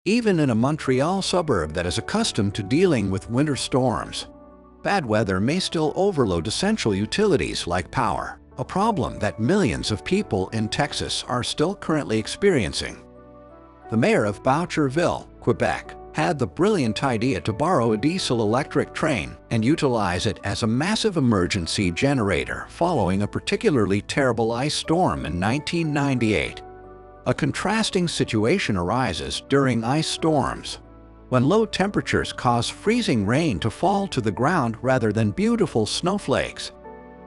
even in a Montreal suburb that is accustomed to dealing with winter storms. Bad weather may still overload essential utilities like power, a problem that millions of people in Texas are still currently experiencing. The mayor of Boucherville, Quebec, had the brilliant idea to borrow a diesel-electric train and utilize it as a massive emergency generator following a particularly terrible ice storm in 1998. A contrasting situation arises during ice storms, when low temperatures cause freezing rain to fall to the ground rather than beautiful snowflakes.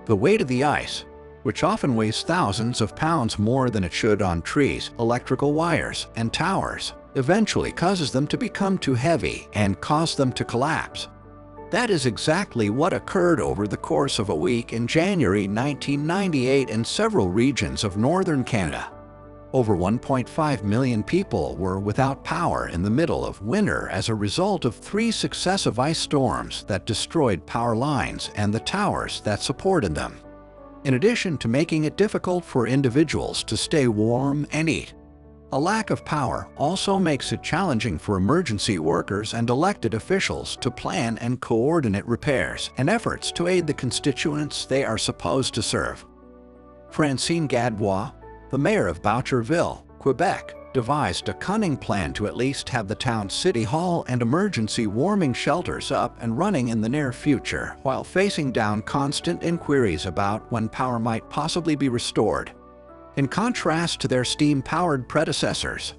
The weight of the ice, which often weighs thousands of pounds more than it should on trees, electrical wires, and towers, eventually causes them to become too heavy and cause them to collapse. That is exactly what occurred over the course of a week in January 1998 in several regions of northern Canada. Over 1.5 million people were without power in the middle of winter as a result of 3 successive ice storms that destroyed power lines and the towers that supported them. In addition to making it difficult for individuals to stay warm and eat, a lack of power also makes it challenging for emergency workers and elected officials to plan and coordinate repairs and efforts to aid the constituents they are supposed to serve. Francine Gadbois, the mayor of Boucherville, Quebec, devised a cunning plan to at least have the town's city hall and emergency warming shelters up and running in the near future, while facing down constant inquiries about when power might possibly be restored. In contrast to their steam-powered predecessors,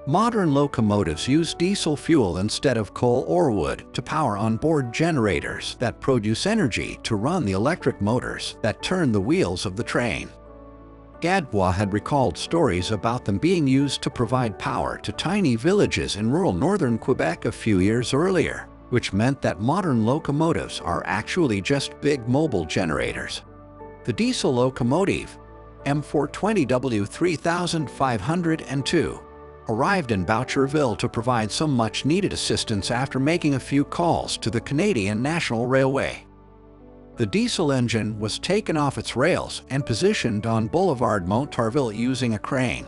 modern locomotives use diesel fuel instead of coal or wood to power onboard generators that produce energy to run the electric motors that turn the wheels of the train. Gadbois had recalled stories about them being used to provide power to tiny villages in rural northern Quebec a few years earlier, which meant that modern locomotives are actually just big mobile generators. The diesel locomotive, M420W 3502, arrived in Boucherville to provide some much-needed assistance after making a few calls to the Canadian National Railway. The diesel engine was taken off its rails and positioned on Boulevard Montarville using a crane.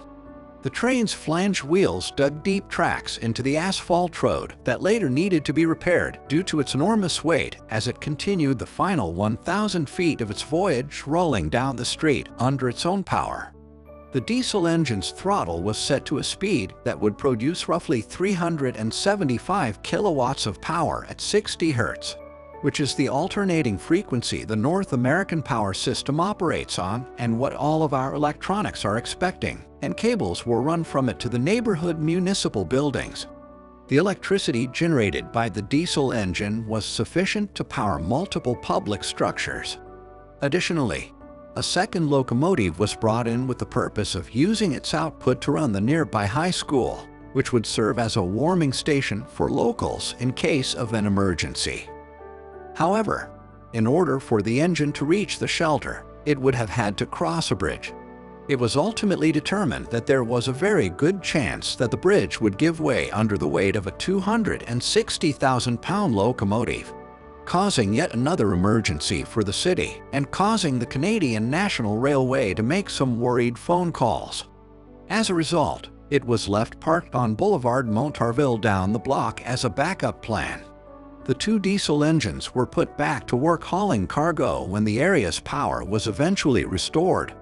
The train's flange wheels dug deep tracks into the asphalt road that later needed to be repaired due to its enormous weight as it continued the final 1,000 feet of its voyage rolling down the street under its own power. The diesel engine's throttle was set to a speed that would produce roughly 375 kilowatts of power at 60 Hz, which is the alternating frequency the North American power system operates on and what all of our electronics are expecting, and cables were run from it to the neighborhood municipal buildings. The electricity generated by the diesel engine was sufficient to power multiple public structures. Additionally, a second locomotive was brought in with the purpose of using its output to run the nearby high school, which would serve as a warming station for locals in case of an emergency. However, in order for the engine to reach the shelter, it would have had to cross a bridge. It was ultimately determined that there was a very good chance that the bridge would give way under the weight of a 260,000-pound locomotive, causing yet another emergency for the city and causing the Canadian National Railway to make some worried phone calls. As a result, it was left parked on Boulevard Montarville down the block as a backup plan. The 2 diesel engines were put back to work hauling cargo when the area's power was eventually restored,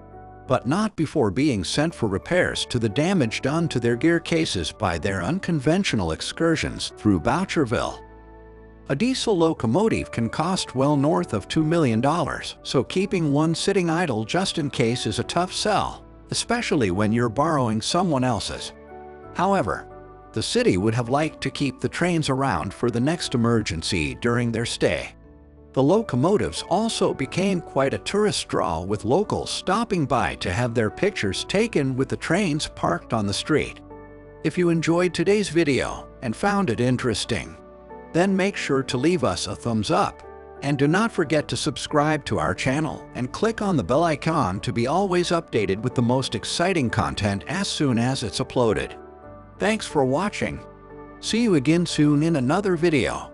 but not before being sent for repairs to the damage done to their gear cases by their unconventional excursions through Boucherville. A diesel locomotive can cost well north of $2 million, so keeping one sitting idle just in case is a tough sell, especially when you're borrowing someone else's. However, the city would have liked to keep the trains around for the next emergency during their stay. The locomotives also became quite a tourist draw, with locals stopping by to have their pictures taken with the trains parked on the street. If you enjoyed today's video and found it interesting, then make sure to leave us a thumbs up, and do not forget to subscribe to our channel and click on the bell icon to be always updated with the most exciting content as soon as it's uploaded. Thanks for watching. See you again soon in another video.